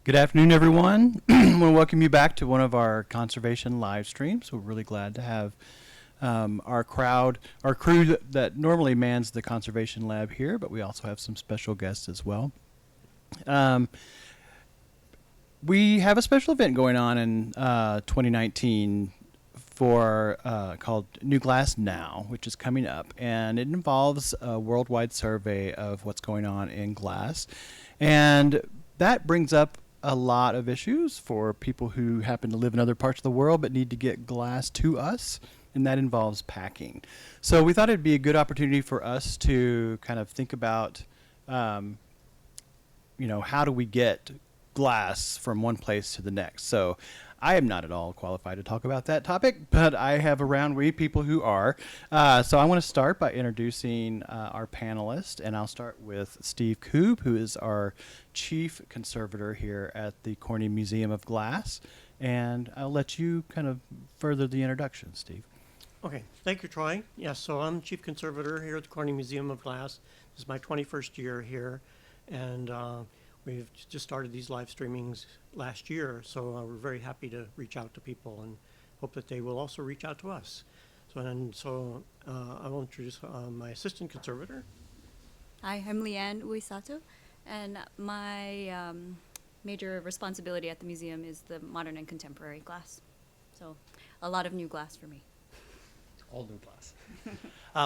Good afternoon, everyone. I want to welcome you back to one of our conservation live streams. We're really glad to have our crew that normally mans the conservation lab here, but we also have some special guests as well. We have a special event going on in 2019 for called New Glass Now, which is coming up, and it involves a worldwide survey of what's going on in glass, and that brings up a lot of issues for people who happen to live in other parts of the world but need to get glass to us, and that involves packing. So we thought it'd be a good opportunity for us to kind of think about, how do we get glass from one place to the next. So I am not at all qualified to talk about that topic, but I have around me people who are. So I want to start by introducing our panelists, and I'll start with Steve Koob, who is our chief conservator here at the Corning Museum of Glass. And I'll let you kind of further the introduction, Steve. Okay, thank you, Troy. Yes, so I'm chief conservator here at the Corning Museum of Glass. This is my 21st year here, and we've just started these live streamings last year, so we're very happy to reach out to people and hope that they will also reach out to us. So I will introduce my assistant conservator. Hi, I'm Leanne Uesato, and my major responsibility at the museum is the modern and contemporary glass. So a lot of new glass for me. All new glass.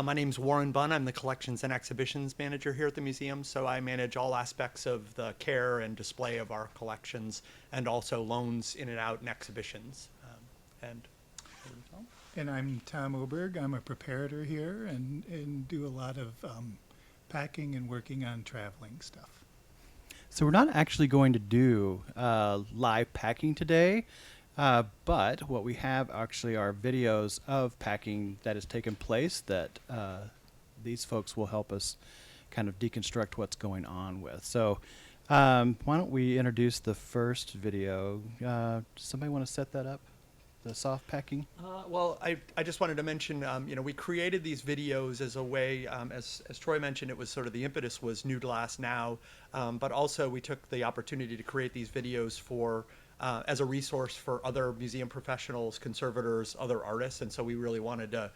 My name's Warren Bunn. I'm the Collections and Exhibitions Manager here at the museum, so I manage all aspects of the care and display of our collections and also loans in and out and exhibitions. And I'm Tom Oberg. I'm a preparator here and do a lot of packing and working on traveling stuff. So we're not actually going to do live packing today. But what we have actually are videos of packing that has taken place that these folks will help us kind of deconstruct what's going on with. So why don't we introduce the first video? Does somebody want to set that up, the soft packing? Well, I just wanted to mention, we created these videos as a way, as Troy mentioned, it was sort of the impetus was New Glass Now, but also we took the opportunity to create these videos for as a resource for other museum professionals, conservators, other artists, and so we really wanted to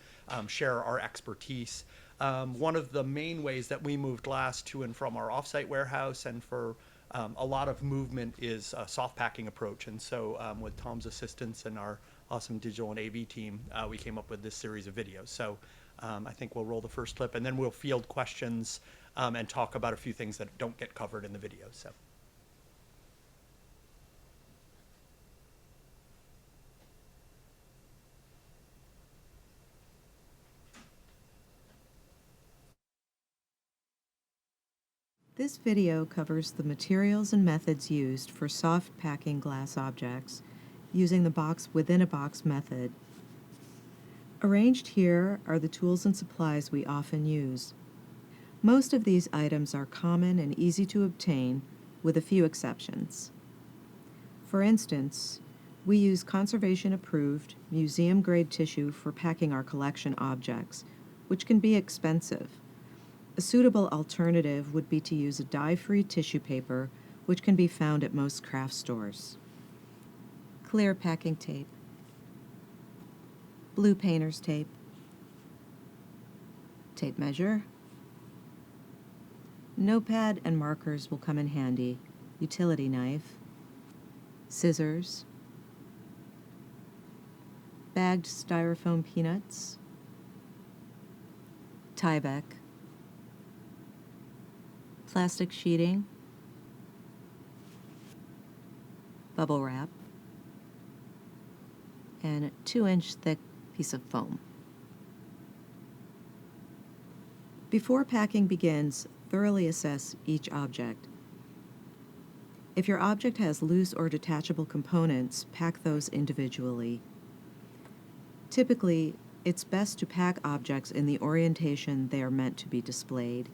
share our expertise. One of the main ways that we move glass to and from our offsite warehouse and for a lot of movement is a soft packing approach, and so with Tom's assistance and our awesome digital and AV team, we came up with this series of videos. So I think we'll roll the first clip, and then we'll field questions and talk about a few things that don't get covered in the video. So. This video covers the materials and methods used for soft packing glass objects using the box within a box method. Arranged here are the tools and supplies we often use. Most of these items are common and easy to obtain, with a few exceptions. For instance, we use conservation-approved, museum-grade tissue for packing our collection objects, which can be expensive. A suitable alternative would be to use a dye-free tissue paper, which can be found at most craft stores. Clear packing tape, blue painter's tape, tape measure, notepad and markers will come in handy, utility knife, scissors, bagged styrofoam peanuts, Tyvek, plastic sheeting, bubble wrap, and a 2-inch thick piece of foam. Before packing begins, thoroughly assess each object. If your object has loose or detachable components, pack those individually. Typically, it's best to pack objects in the orientation they are meant to be displayed.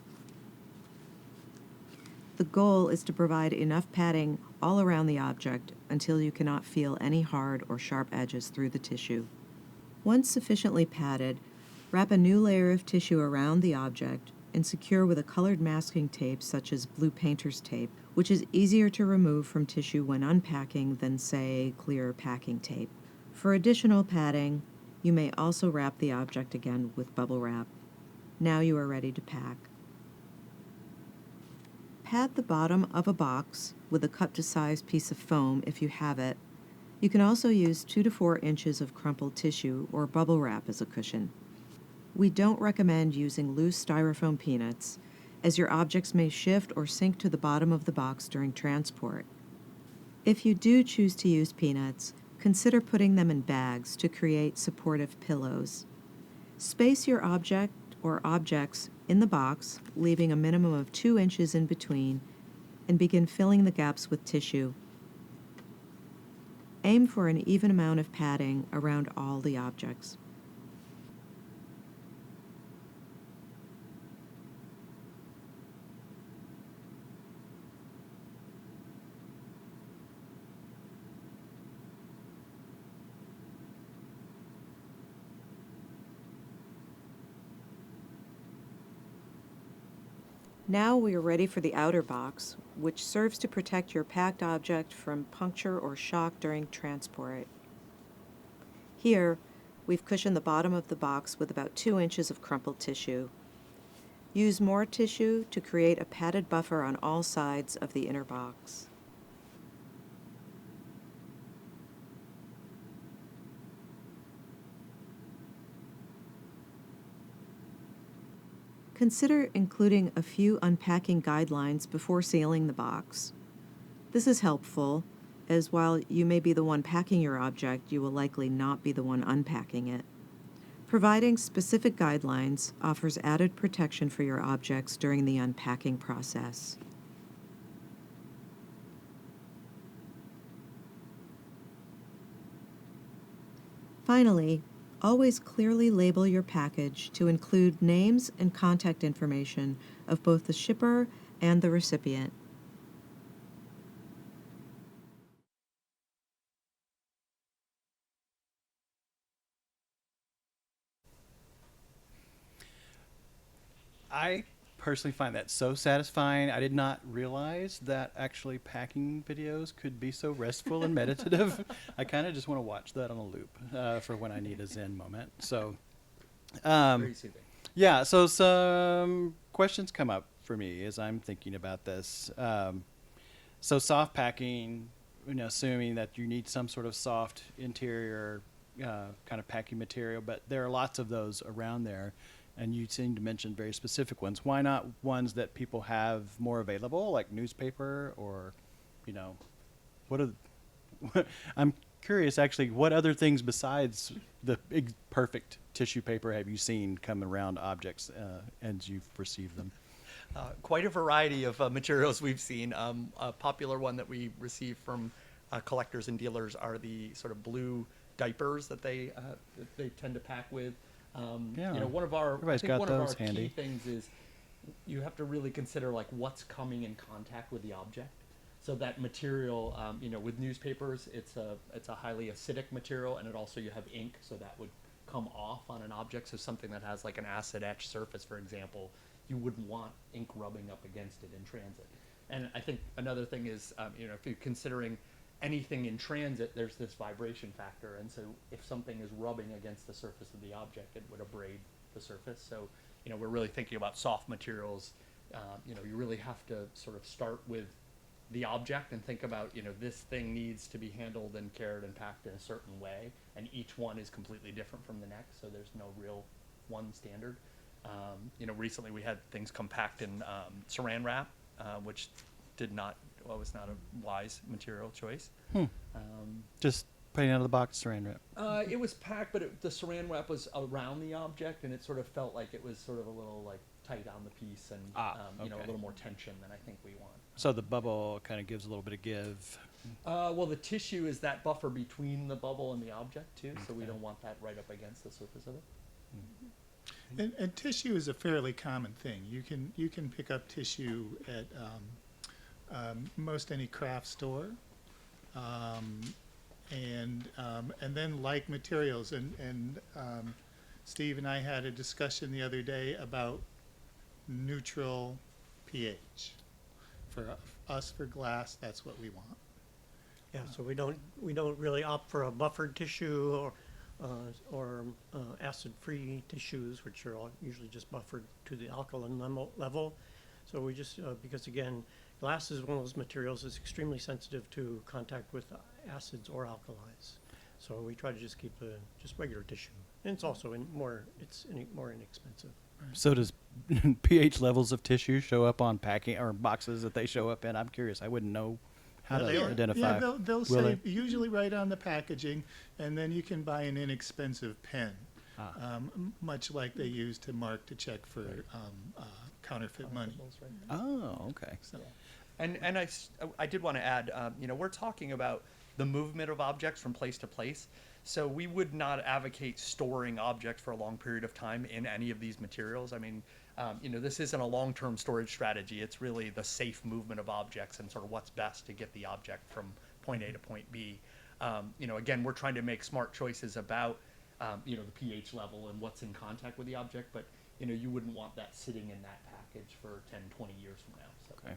The goal is to provide enough padding all around the object until you cannot feel any hard or sharp edges through the tissue. Once sufficiently padded, wrap a new layer of tissue around the object and secure with a colored masking tape such as blue painter's tape which is easier to remove from tissue when unpacking than, say, clear packing tape. For additional padding, you may also wrap the object again with bubble wrap. Now you are ready to pack. Pad the bottom of a box with a cut-to-size piece of foam if you have it. You can also use 2 to 4 inches of crumpled tissue or bubble wrap as a cushion. We don't recommend using loose styrofoam peanuts, as your objects may shift or sink to the bottom of the box during transport. If you do choose to use peanuts, consider putting them in bags to create supportive pillows. Space your object or objects in the box, leaving a minimum of 2 inches in between, and begin filling the gaps with tissue. Aim for an even amount of padding around all the objects. Now we are ready for the outer box, which serves to protect your packed object from puncture or shock during transport. Here, we've cushioned the bottom of the box with about 2 inches of crumpled tissue. Use more tissue to create a padded buffer on all sides of the inner box. Consider including a few unpacking guidelines before sealing the box. This is helpful, as while you may be the one packing your object, you will likely not be the one unpacking it. Providing specific guidelines offers added protection for your objects during the unpacking process. Finally, always clearly label your package to include names and contact information of both the shipper and the recipient. I personally find that so satisfying. I did not realize that actually packing videos could be so restful and meditative. I kind of just want to watch that on a loop for when I need a Zen moment. So, Very soothing. yeah, so some questions come up for me as I'm thinking about this. So soft packing, assuming that you need some sort of soft interior kind of packing material, but there are lots of those around there, and you seem to mention very specific ones. Why not ones that people have more available, like newspaper, or, what are? I'm curious, actually, what other things besides the perfect tissue paper have you seen come around objects as you've received them? Quite a variety of materials we've seen. A popular one that we receive from collectors and dealers are the sort of blue diapers that they tend to pack with. Yeah. One of our Everybody's got one of those our key handy. things is you have to really consider like what's coming in contact with the object. So that material, with newspapers, it's a highly acidic material, and you have ink, so that would come off on an object. So something that has like an acid etched surface, for example, you wouldn't want ink rubbing up against it in transit. And I think another thing is, if you're considering anything in transit, there's this vibration factor, and so if something is rubbing against the surface of the object, it would abrade the surface. So, we're really thinking about soft materials. You really have to sort of start with the object and think about, this thing needs to be handled and cared and packed in a certain way, and each one is completely different from the next, so there's no real one standard. Recently we had things come packed in saran wrap, which was not a wise material choice. Just putting out of the box saran wrap. It was packed, but the saran wrap was around the object, and it sort of felt like it was sort of a little like tight on the piece, and a okay. little more tension than I think we want. So the bubble kind of gives a little bit of give. Well, the tissue is that buffer between the bubble and the object too, so we Okay. don't want that right up against the surface of it. And tissue is a fairly common thing. You can pick up tissue at most any craft store, and then like materials. And Steve and I had a discussion the other day about neutral pH us for glass, that's what we want. Yeah, so we don't really opt for a buffered tissue or acid-free tissues, which are all usually just buffered to the alkaline level. So we just, because again, glass is one of those materials that's extremely sensitive to contact with acids or alkalis. So we try to just keep just regular tissue. And it's also more inexpensive. So does pH levels of tissue show up on packing or boxes that they show up in? I'm curious. I wouldn't know how Yeah, to they are. identify. Yeah, they'll Will say, they? usually right on the packaging, and then you can buy an inexpensive pen, much like they use to mark to check for counterfeit money. Oh, okay. So, And I did want to add, we're talking about the movement of objects from place to place. So we would not advocate storing objects for a long period of time in any of these materials. I mean, this isn't a long-term storage strategy. It's really the safe movement of objects and sort of what's best to get the object from point A to point B. Again, we're trying to make smart choices about, the pH level and what's in contact with the object, but, you wouldn't want that sitting in that package for 10, 20 years from now. So. Okay.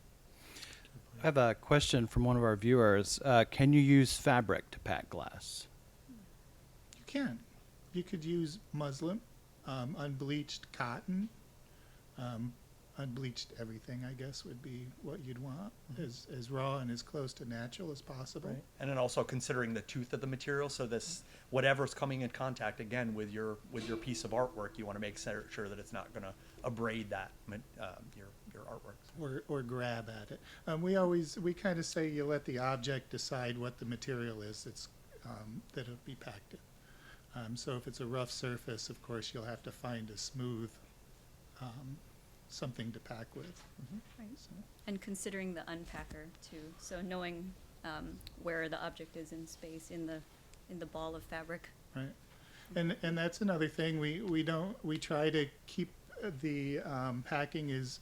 I have a question from one of our viewers. Can you use fabric to pack glass? you can. You could use muslin, unbleached cotton, unbleached everything, I guess, would be what you'd want, as raw and as close to natural as possible. Right. And then also considering the tooth of the material, so this whatever's coming in contact again with your piece of artwork, you want to make sure that it's not going to abrade that your artwork. Or grab at it. We kind of say you let the object decide what the material is that it'll be packed in. So if it's a rough surface, of course, you'll have to find a smooth something to pack with. Right. And considering the unpacker too, so knowing where the object is in space in the ball of fabric. Right, and that's another thing. We try to keep the packing as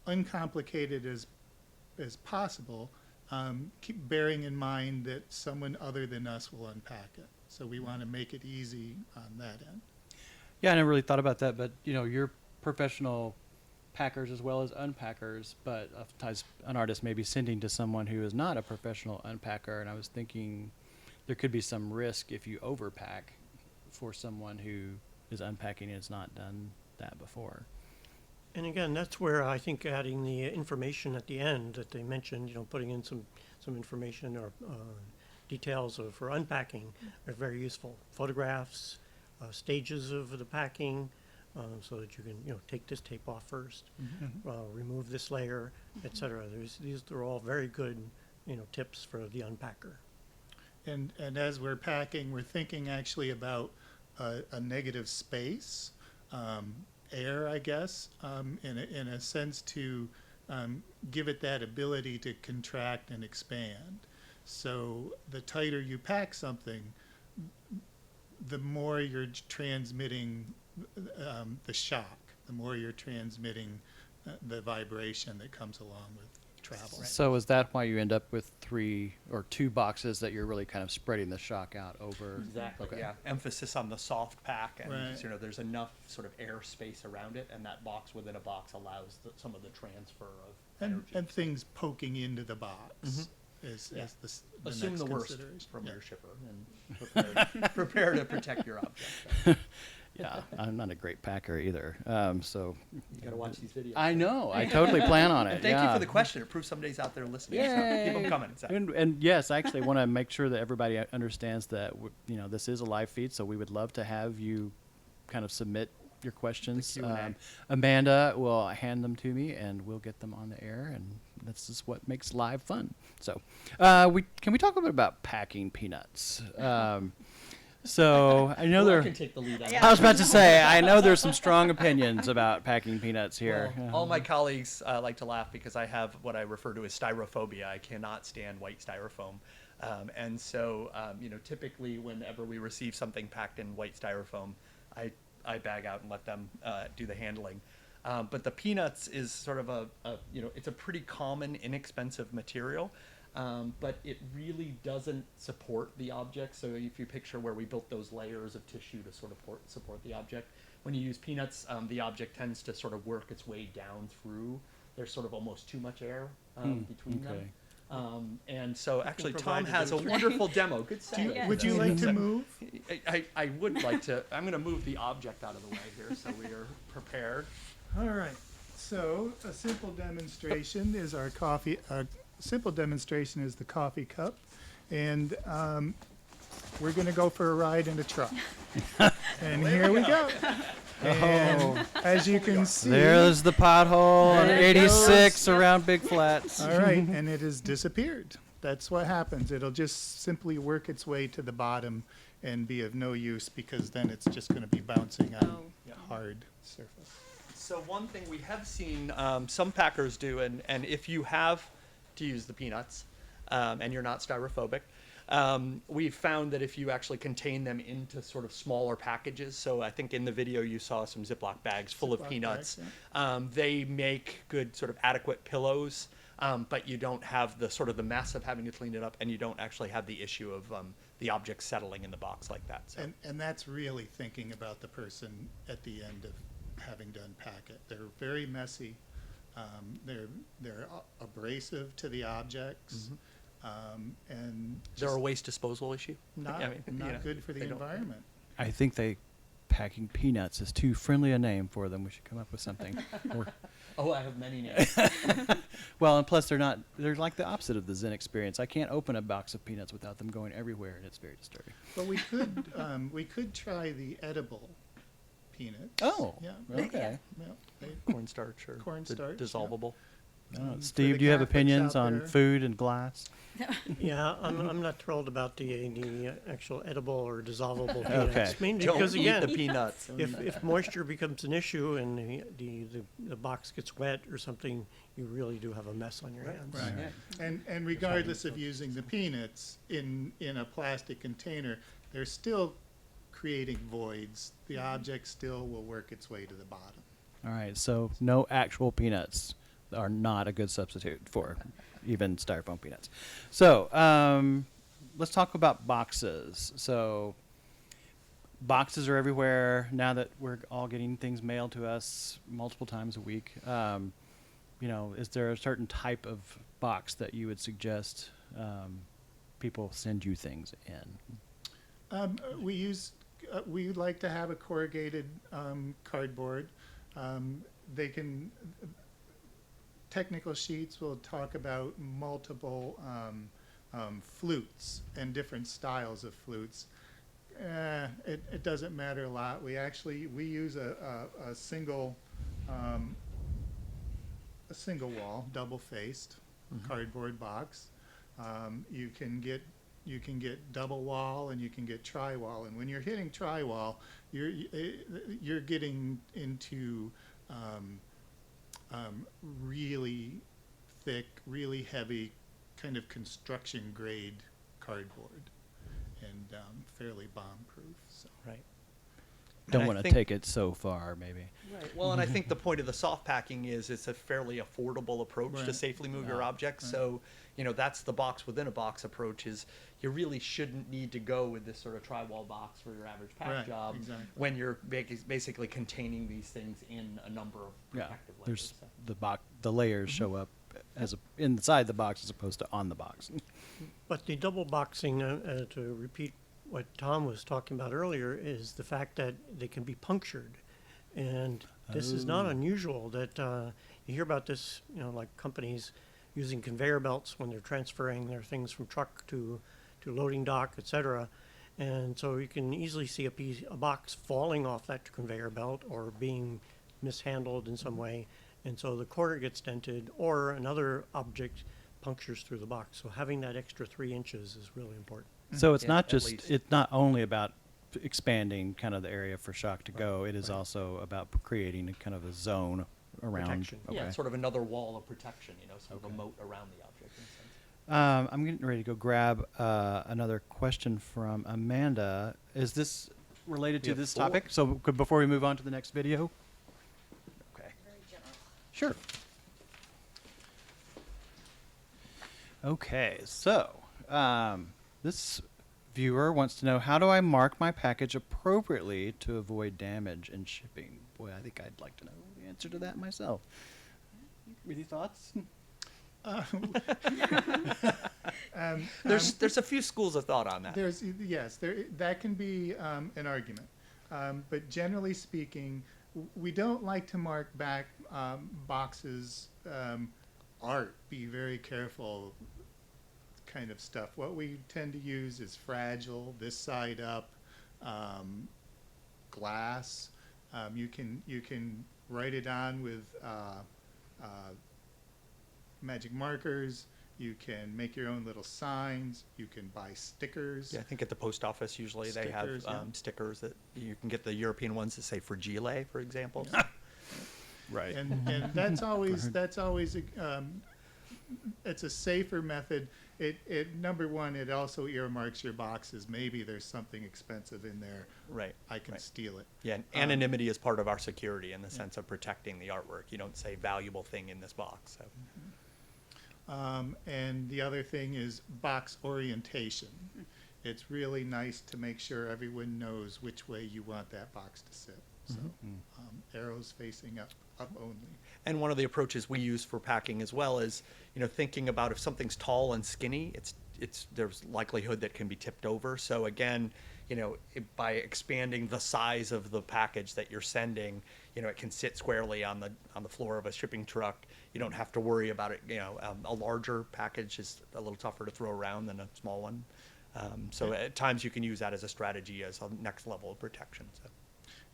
uncomplicated as possible. Keep bearing in mind that someone other than us will unpack it. So we want to make it easy on that end. Yeah, I never really thought about that, but you're professional packers as well as unpackers, but oftentimes an artist may be sending to someone who is not a professional unpacker, and I was thinking there could be some risk if you overpack for someone who is unpacking and has not done that before. And again, that's where I think adding the information at the end that they mentioned, putting in some information or details for unpacking are very useful. Photographs, stages of the packing, so that you can take this tape off first, remove this layer, etc. These are all very good tips for the unpacker. And as we're packing, we're thinking actually about a negative space, air, I guess, in a sense to give it that ability to contract and expand. So the tighter you pack something, the more you're transmitting the shock, the more you're transmitting the vibration that comes along with travel. So is that why you end up with 3 or 2 boxes that you're really kind of spreading the shock out over? Exactly. Okay. Yeah. Emphasis on the soft pack, and Right. there's enough sort of air space around it, and that box within a box allows some of the transfer of energy. And things poking into the box is Yeah. the Assume next the worst consideration. from Yeah. your shipper, and prepare to protect your object. Yeah, I'm not a great packer either. So You got to watch these videos. I know. I totally plan on it. And thank you yeah. for the question. It proves somebody's out there listening. So keep them Yay. coming. Zach. And yes, I actually want to make sure that everybody understands that this is a live feed, so we would love to have you kind of submit your questions. The Q&A. Amanda will hand them to me, and we'll get them on the air, and that's just what makes live fun. So, can we talk a bit about packing peanuts? So I know Well, I there. can take the lead on I was about to say, I know there's some strong opinions about packing peanuts here. Well, all my colleagues like to laugh because I have what I refer to as styrophobia. I cannot stand white styrofoam. And so, typically whenever we receive something packed in white styrofoam, I bag out and let them do the handling. But the peanuts is sort of it's a pretty common, inexpensive material. But it really doesn't support the object. So if you picture where we built those layers of tissue to sort of support the object, when you use peanuts, the object tends to sort of work its way down through there's sort of almost too much air between okay. them. And so actually Tom provide a has a demonstration. wonderful demo. Good segue. Yes. Would you like to move? I would like to. I'm going to move the object out of the way here so we are prepared. All right. So a simple demonstration is our coffee. A simple demonstration is the coffee cup, and we're going to go for a ride in a truck. And here we go. And as you can see, There's the pothole on There it 86 around Big Flats. all right, and it has disappeared. That's what happens. It'll just simply work its way to the bottom and be of no use because then it's just going to be bouncing on Oh. a hard surface. So one thing we have seen some packers do, and if you have to use the peanuts and you're not styrophobic, we've found that if you actually contain them into sort of smaller packages, so I think in the video you saw some Ziploc bags full of Ziploc peanuts, bags, they make good sort of adequate pillows, but you don't have the sort of the mess of having to clean it up, and you don't actually have the issue of the object settling in the box like that. So. And that's really thinking about the person at the end of having done packet. They're very messy. They're abrasive to the objects, and Is there a just waste disposal issue? not I mean, you not know, good for the they don't- environment. I think packing peanuts is too friendly a name for them. We should come up with something. Or- Oh, I have many names. well, and plus they're like the opposite of the Zen experience. I can't open a box of peanuts without them going everywhere, and it's very disturbing. But we could try the edible peanuts. Oh, yeah, okay. yeah. Cornstarch or Cornstarch, the yeah. dissolvable. I don't know. For Steve, the do you have Catholics opinions out on there. food and glass? Yeah, I'm not thrilled about the actual edible or dissolvable peanuts. Okay. Mainly Don't because eat again, the peanuts. if moisture becomes an issue and the box gets wet or something, you really do have a mess on your hands. Right. Yeah. And regardless of using the peanuts in a plastic container, they're still creating voids. The object still will work its way to the bottom. All right, so no actual peanuts are not a good substitute for even styrofoam peanuts. So let's talk about boxes. So boxes are everywhere now that we're all getting things mailed to us multiple times a week. Is there a certain type of box that you would suggest people send you things in? We like to have a corrugated cardboard. Technical sheets will talk about multiple flutes and different styles of flutes. It doesn't matter a lot. We use a single wall, double-faced cardboard box. You can get double wall and you can get tri-wall. And when you're hitting tri-wall, you're getting into really thick, really heavy, kind of construction grade cardboard, and fairly bomb-proof. So. Right. Don't And I want to think- take it so far, maybe. Right. Well, and I think the point of the soft packing is it's a fairly affordable approach to Right. safely move your Yeah. objects. Right. So, that's the box within a box approach is you really shouldn't need to go with this sort of tri-wall box for your average pack Right, job exactly. when you're basically containing these things in a number of Yeah, protective layers. there's So. the layers show up inside the box as opposed to on the box. But the double boxing, to repeat what Tom was talking about earlier, is the fact that they can be punctured. And this is not unusual that you hear about this, like companies using conveyor belts when they're transferring their things from truck to loading dock, et cetera. And so you can easily see a box falling off that conveyor belt or being mishandled in some way. And so the corner gets dented or another object punctures through the box. So having that extra 3 inches is really important. So it's Yeah, not at just least. it's not only about expanding kind of the area for shock to go. It is also about creating a kind of a zone around. Protection. Okay. Yeah, it's sort of another wall of protection, sort of a moat around the object in a sense. I'm getting ready to go grab another question from Amanda. Is this related We to have this 4. topic? So before we move on to the next video? Okay. Sure. Okay, so this viewer wants to know, how do I mark my package appropriately to avoid damage in shipping? Boy, I think I'd like to know the answer to that myself. Any thoughts? There's a few schools of thought on that. Yes, that can be an argument. But generally speaking, we don't like to mark back boxes art. Be very careful kind of stuff. What we tend to use is fragile, this side up, glass. You can write it on with magic markers. You can make your own little signs. You can buy stickers. Yeah, I think at the post office usually they have Stickers, yeah. stickers that you can get the European ones that say Fragile, for example. Right. And that's always it's a safer method. It number one, it also earmarks your boxes. Maybe there's something expensive in there. Right. I can right. steal it. Yeah, and anonymity is part of our security in the sense of protecting the artwork. You don't say valuable thing in this box. So. And the other thing is box orientation. It's really nice to make sure everyone knows which way you want that box to sit. So arrows facing up only. And one of the approaches we use for packing as well is, thinking about if something's tall and skinny, there's likelihood that can be tipped over. So again, by expanding the size of the package that you're sending, it can sit squarely on the floor of a shipping truck. You don't have to worry about it. A larger package is a little tougher to throw around than a small one. So at times you can use that as a strategy as a next level of protection. So.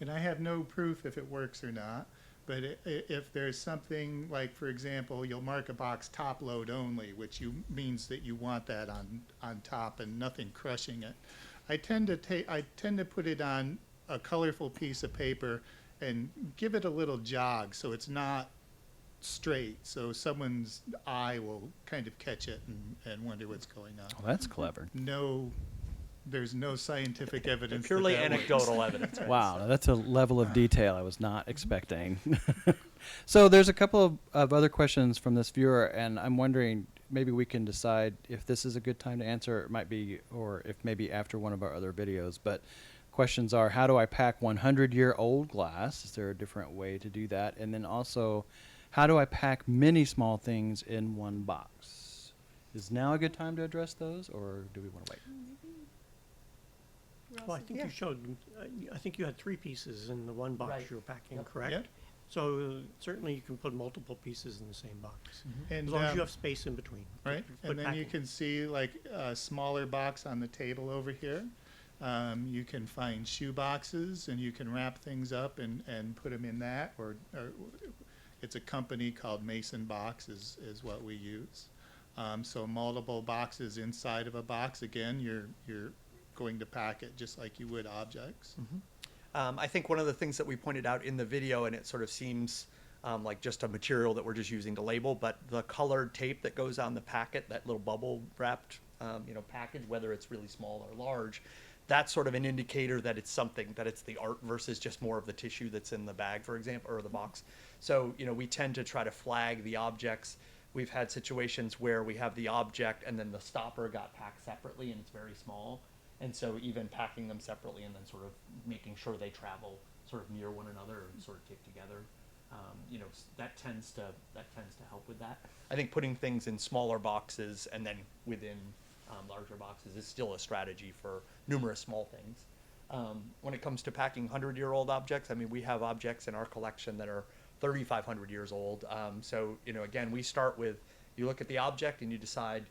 And I have no proof if it works or not, but if there's something like, for example, you'll mark a box top load only, which means that you want that on top and nothing crushing it. I tend to put it on a colorful piece of paper and give it a little jog so it's not straight, so someone's eye will kind of catch it and wonder what's going on. Well, that's clever. There's no scientific evidence. Purely that anecdotal works. evidence. Right? Wow, now that's a level of detail I was not expecting. So there's a couple of other questions from this viewer, and I'm wondering maybe we can decide if this is a good time to answer. It might be, or if maybe after one of our other videos. But questions are: how do I pack 100-year-old glass? Is there a different way to do that? And then also, how do I pack many small things in one box? Is now a good time to address those, or do we want to wait? Well, I think you showed, I think you had 3 pieces in the one box Right. you were packing, Yep. correct? Yep. So certainly you can put multiple pieces in the same box, And as long as you have space in between. right, Put and then you packing. can see like a smaller box on the table over here. You can find shoe boxes, and you can wrap things up and put them in that, or it's a company called Mason Box is what we use. So multiple boxes inside of a box. Again, you're going to pack it just like you would objects. I think one of the things that we pointed out in the video, and it sort of seems like just a material that we're just using to label, but the colored tape that goes on the packet, that little bubble wrapped package, whether it's really small or large, that's sort of an indicator that it's something, that it's the art versus just more of the tissue that's in the bag, for example, or the box. So, we tend to try to flag the objects. We've had situations where we have the object and then the stopper got packed separately and it's very small. And so even packing them separately and then sort of making sure they travel sort of near one another and sort of taped together, that tends to help with that. I think putting things in smaller boxes and then within larger boxes is still a strategy for numerous small things. When it comes to packing 100-year-old objects, I mean, we have objects in our collection that are 3,500 years old. So, again, we start with, you look at the object and you decide,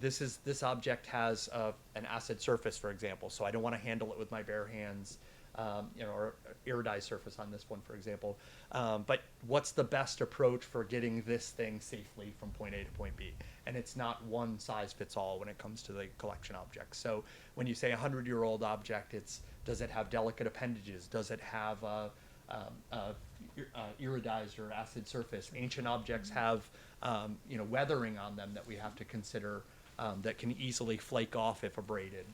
this object has an acid surface, for example, so I don't want to handle it with my bare hands, or iridized surface on this one, for example. But what's the best approach for getting this thing safely from point A to point B? And it's not one size fits all when it comes to the collection objects. So when you say a 100-year-old object, does it have delicate appendages? Does it have iridized or acid surface? Ancient objects have weathering on them that we have to consider, that can easily flake off if abraded.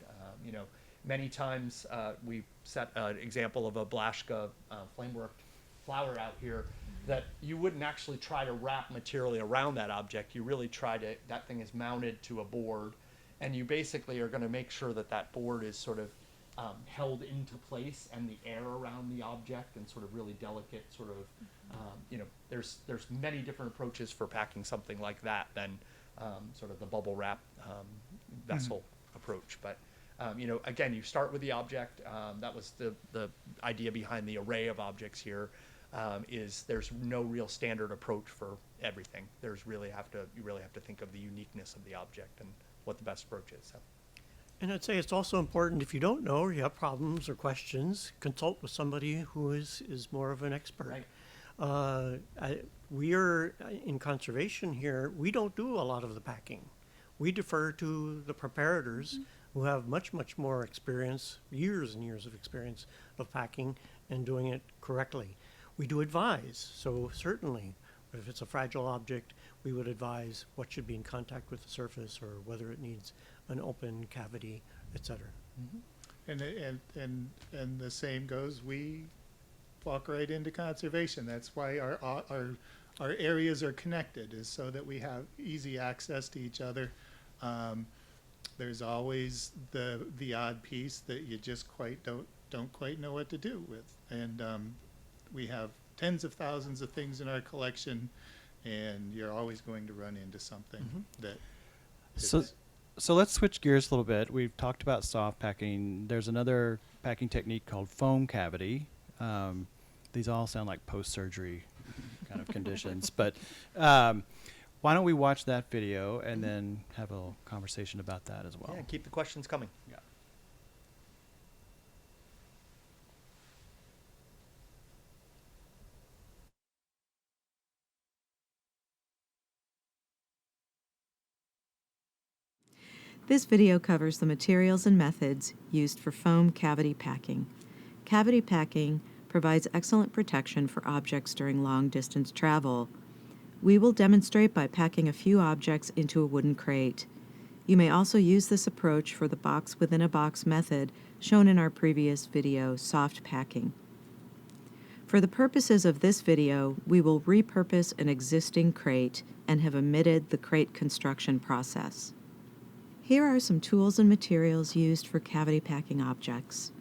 Many times we set an example of a Blashka flame-worked flower out here that you wouldn't actually try to wrap materially around that object. You really that thing is mounted to a board, and you basically are going to make sure that board is sort of held into place and the air around the object and sort of really delicate sort of, there's many different approaches for packing something like that than sort of the bubble wrap vessel approach. But again, you start with the object. That was the idea behind the array of objects here. Is there's no real standard approach for everything. You really have to think of the uniqueness of the object and what the best approach is. So. And I'd say it's also important, if you don't know or you have problems or questions, consult with somebody who is more of an expert. Right. We are in conservation here. We don't do a lot of the packing. We defer to the preparators who have much, much more experience, years and years of experience of packing and doing it correctly. We do advise, so certainly if it's a fragile object, we would advise what should be in contact with the surface or whether it needs an open cavity, etc. And the same goes, we walk right into conservation. That's why our areas are connected, is so that we have easy access to each other. There's always the odd piece that you just don't quite know what to do with. And we have tens of thousands of things in our collection, and you're always going to run into something that So let's switch gears a little bit. We've talked about soft packing. There's another packing technique called foam cavity. These all sound like post-surgery kind of conditions. But why don't we watch that video and then have a little conversation about that as well? Yeah, keep the questions coming. Yeah. This video covers the materials and methods used for foam cavity packing. Cavity packing provides excellent protection for objects during long-distance travel. We will demonstrate by packing a few objects into a wooden crate. You may also use this approach for the box-within-a-box method shown in our previous video, soft packing. For the purposes of this video, we will repurpose an existing crate and have omitted the crate construction process. Here are some tools and materials used for cavity packing objects.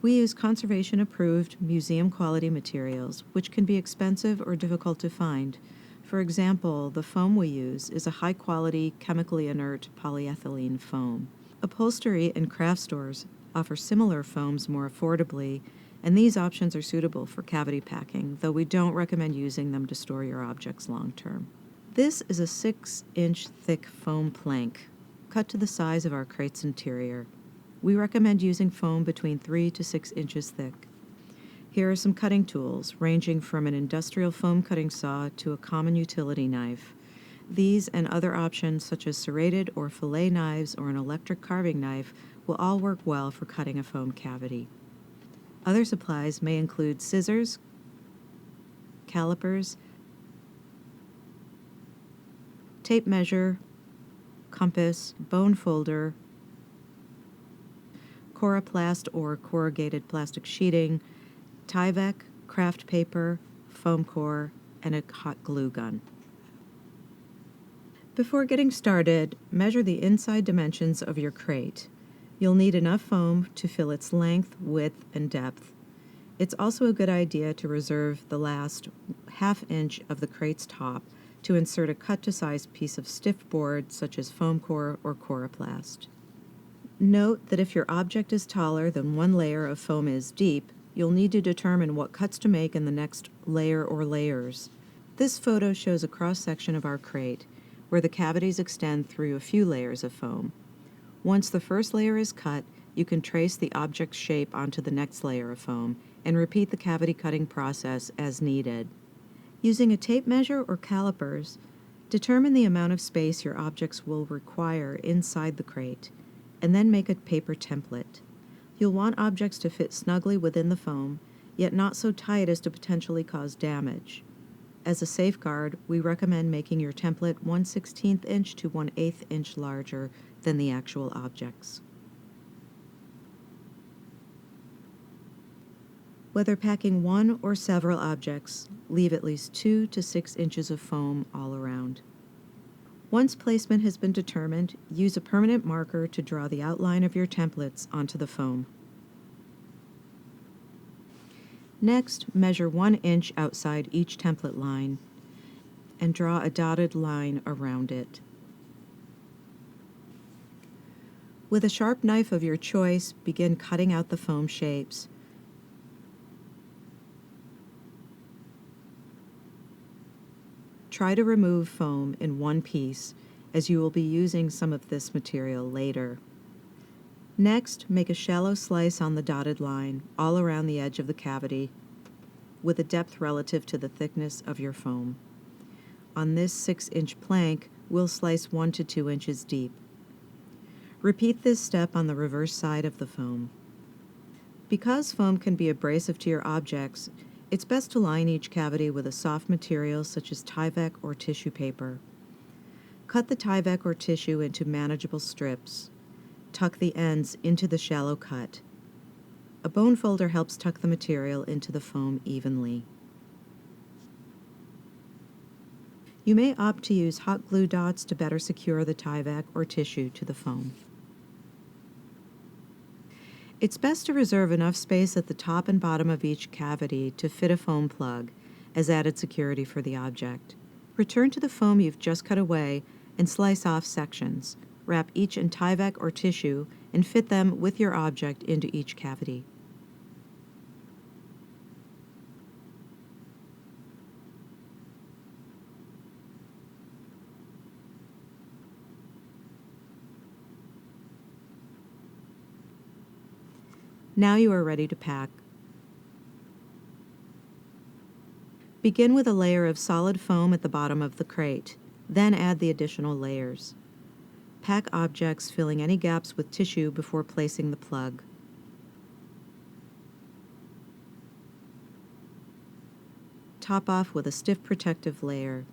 We use conservation-approved, museum-quality materials, which can be expensive or difficult to find. For example, the foam we use is a high-quality, chemically inert polyethylene foam. Upholstery and craft stores offer similar foams more affordably, and these options are suitable for cavity packing, though we don't recommend using them to store your objects long-term. This is a 6-inch thick foam plank, cut to the size of our crate's interior. We recommend using foam between 3 to 6 inches thick. Here are some cutting tools, ranging from an industrial foam cutting saw to a common utility knife. These and other options such as serrated or fillet knives or an electric carving knife will all work well for cutting a foam cavity. Other supplies may include scissors, calipers, tape measure, compass, bone folder, coroplast or corrugated plastic sheeting, Tyvek, craft paper, foam core, and a hot glue gun. Before getting started, measure the inside dimensions of your crate. You'll need enough foam to fill its length, width, and depth. It's also a good idea to reserve the last ½ inch of the crate's top to insert a cut-to-size piece of stiff board such as foam core or coroplast. Note that if your object is taller than one layer of foam is deep, you'll need to determine what cuts to make in the next layer or layers. This photo shows a cross-section of our crate, where the cavities extend through a few layers of foam. Once the first layer is cut, you can trace the object's shape onto the next layer of foam and repeat the cavity cutting process as needed. Using a tape measure or calipers, determine the amount of space your objects will require inside the crate, and then make a paper template. You'll want objects to fit snugly within the foam, yet not so tight as to potentially cause damage. As a safeguard, we recommend making your template 1/16 inch to 1/8 inch larger than the actual objects. Whether packing one or several objects, leave at least 2 to 6 inches of foam all around. Once placement has been determined, use a permanent marker to draw the outline of your templates onto the foam. Next, measure 1 inch outside each template line and draw a dotted line around it. With a sharp knife of your choice, begin cutting out the foam shapes. Try to remove foam in one piece, as you will be using some of this material later. Next, make a shallow slice on the dotted line, all around the edge of the cavity, with a depth relative to the thickness of your foam. On this 6-inch plank, we'll slice 1 to 2 inches deep. Repeat this step on the reverse side of the foam. Because foam can be abrasive to your objects, it's best to line each cavity with a soft material such as Tyvek or tissue paper. Cut the Tyvek or tissue into manageable strips. Tuck the ends into the shallow cut. A bone folder helps tuck the material into the foam evenly. You may opt to use hot glue dots to better secure the Tyvek or tissue to the foam. It's best to reserve enough space at the top and bottom of each cavity to fit a foam plug as added security for the object. Return to the foam you've just cut away and slice off sections. Wrap each in Tyvek or tissue and fit them with your object into each cavity. Now you are ready to pack. Begin with a layer of solid foam at the bottom of the crate, then add the additional layers. Pack objects, filling any gaps with tissue before placing the plug. Top off with a stiff protective layer.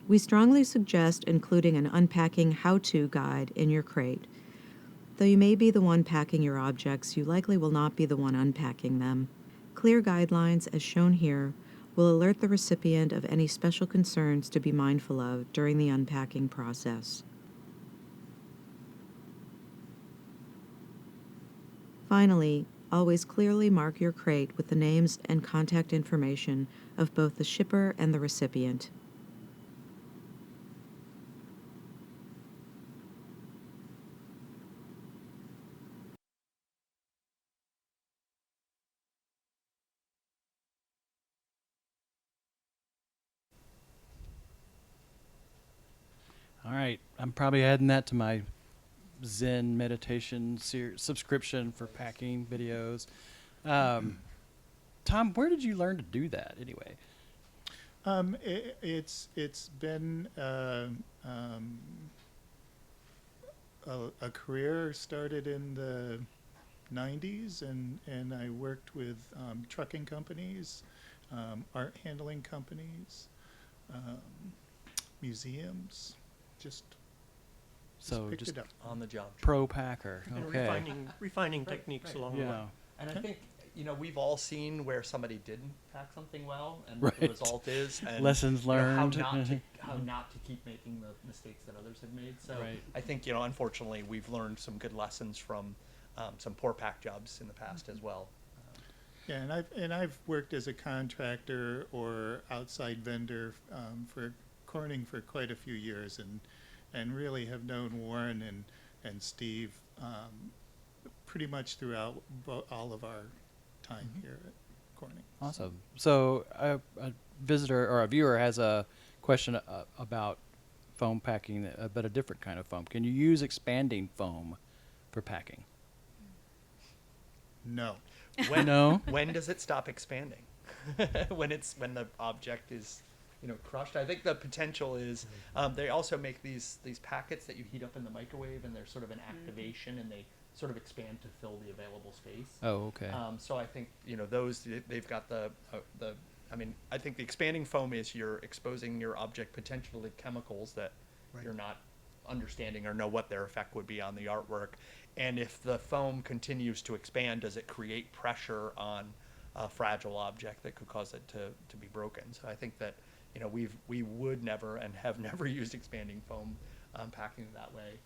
We strongly suggest including an unpacking how-to guide in your crate. Though you may be the one packing your objects, you likely will not be the one unpacking them. Clear guidelines, as shown here, will alert the recipient of any special concerns to be mindful of during the unpacking process. Finally, always clearly mark your crate with the names and contact information of both the shipper and the recipient. All right, I'm probably adding that to my Zen meditation subscription for packing videos. Tom, where did you learn to do that anyway? It's been a career started in the 90s, and I worked with trucking companies, art handling companies, museums. Just So picked just it up. On the job. pro packer. And Okay. refining techniques along the way. Yeah. And I think, you know, we've all seen where somebody didn't pack something well, and Right. what the result is. And, Lessons you know, learned. how not to keep making the mistakes that others have made. So Right. I think, you know, unfortunately, we've learned some good lessons from some poor pack jobs in the past as well. Yeah, and I've worked as a contractor or outside vendor for Corning for quite a few years, and really have known Warren and Steve pretty much throughout all of our time here at Corning. Awesome. So a visitor or a viewer has a question about foam packing, but a different kind of foam. Can you use expanding foam for packing? No. No? When does it stop expanding? when the object is, you know, crushed. I think the potential is they also make these packets that you heat up in the microwave, and there's sort of an activation, and they sort of expand to fill the available space. Oh, okay. So I think, you know, those they've got the I mean, I think the expanding foam is you're exposing your object potentially to chemicals that you're not understanding or know what their effect would be on the artwork. And if the foam continues to expand, does it create pressure on a fragile object that could cause it to be broken? So I think that, you know, we would never and have never used expanding foam packing that way.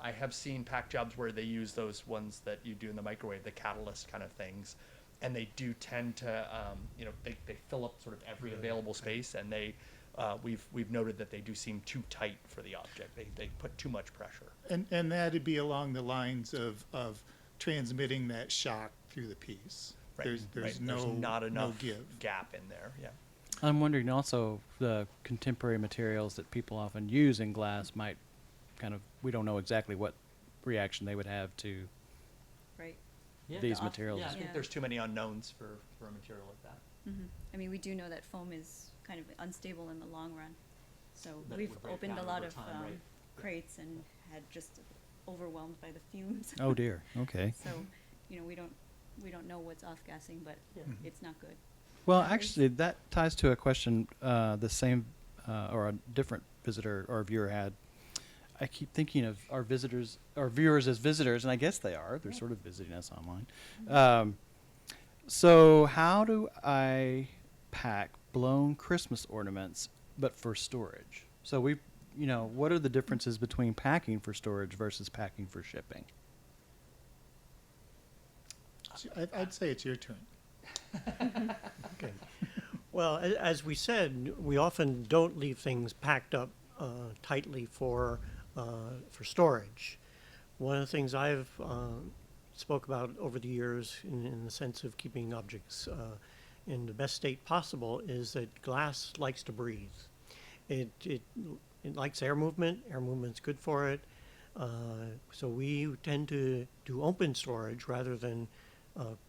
I have seen pack jobs where they use those ones that you do in the microwave, the catalyst kind of things, and they do tend to, they fill up sort of every available space, and we've noted that they do seem too tight for the object. They put too much pressure. And that'd be along the lines of transmitting that shock through the piece. Right, There's right. no, There's not enough no give. gap in there. Yeah. I'm wondering also the contemporary materials that people often use in glass might we don't know exactly what reaction they would have to Right. these materials. Yeah, I think Yeah. there's too many unknowns for a material like that. I mean, we do know that foam is kind of unstable in the long run. So That it we've would break opened a down lot over of time, right? crates and had just overwhelmed by the fumes. Oh dear. Okay. So, we don't know what's off gassing, but it's not good. Well, At least- actually, that ties to a question the same or a different visitor or viewer had. I keep thinking of our viewers as visitors, and I guess they are. They're sort of visiting us online. So how do I pack blown Christmas ornaments, but for storage? So what are the differences between packing for storage versus packing for shipping? I'd say it's your turn. Okay. Well, as we said, we often don't leave things packed up tightly for storage. One of the things I've spoke about over the years in the sense of keeping objects in the best state possible is that glass likes to breathe. It likes air movement. Air movement's good for it. So we tend to do open storage rather than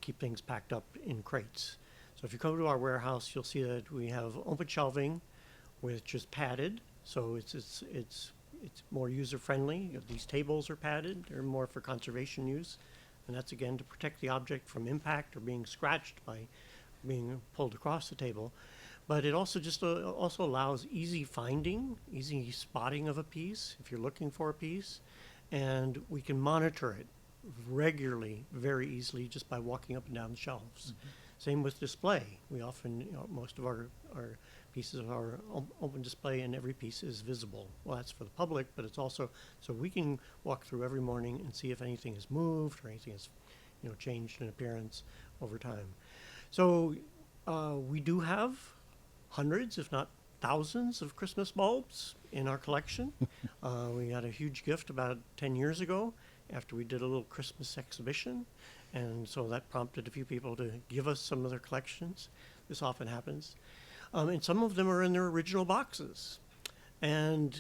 keep things packed up in crates. So if you come to our warehouse, you'll see that we have open shelving, which is padded. So it's more user friendly. These tables are padded. They're more for conservation use, and that's again to protect the object from impact or being scratched by being pulled across the table. But it also also allows easy finding, easy spotting of a piece if you're looking for a piece, and we can monitor it regularly, very easily, just by walking up and down the shelves. Same with display. We often, most of our pieces are open display, and every piece is visible. Well, that's for the public, but it's also so we can walk through every morning and see if anything has moved or anything has, changed in appearance over time. So we do have hundreds, if not thousands, of Christmas bulbs in our collection. We had a huge gift about 10 years ago after we did a little Christmas exhibition, and so that prompted a few people to give us some of their collections. This often happens. And some of them are in their original boxes. And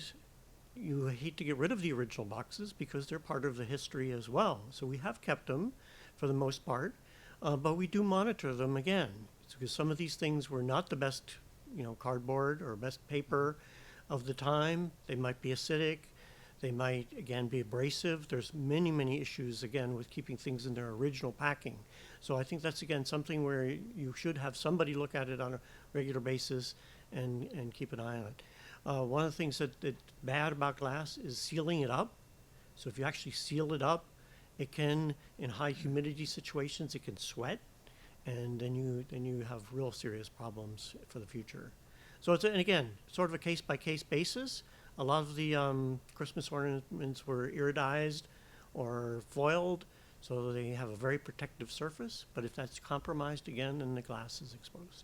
you hate to get rid of the original boxes because they're part of the history as well. So we have kept them for the most part, but we do monitor them again. Because some of these things were not the best, cardboard or best paper of the time. They might be acidic. They might, again, be abrasive. There's many, many issues, again, with keeping things in their original packing. So I think that's, again, something where you should have somebody look at it on a regular basis and keep an eye on it. One of the things that's bad about glass is sealing it up. So if you actually seal it up, it can, in high humidity situations, it can sweat, and then you have real serious problems for the future. So it's, and again, sort of a case-by-case basis. A lot of the Christmas ornaments were iridized or foiled, so they have a very protective surface. But if that's compromised again, then the glass is exposed.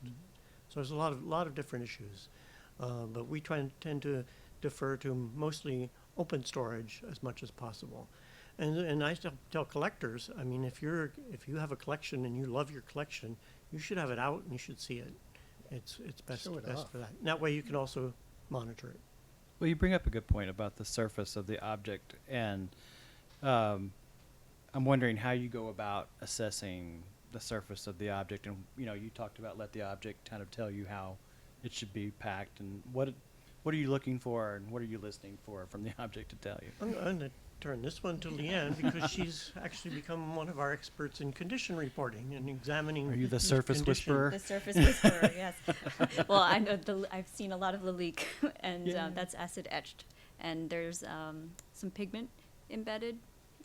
So there's a lot of different issues. But we tend to defer to mostly open storage as much as possible. And I tell collectors, I mean, if you have a collection and you love your collection, you should have it out and you should see it. It's best Show it best off. for that. And that way you can also monitor it. Well, you bring up a good point about the surface of the object, and I'm wondering how you go about assessing the surface of the object. And you talked about let the object kind of tell you how it should be packed, and what are you looking for, and what are you listening for from the object to tell you? I'm going to turn this one to Leanne because she's actually become one of our experts in condition reporting and examining. Are you the each surface condition. whisperer? The surface whisperer, yes. Well, I know I've seen a lot of Lalique, and Yeah. that's acid etched, and there's some pigment embedded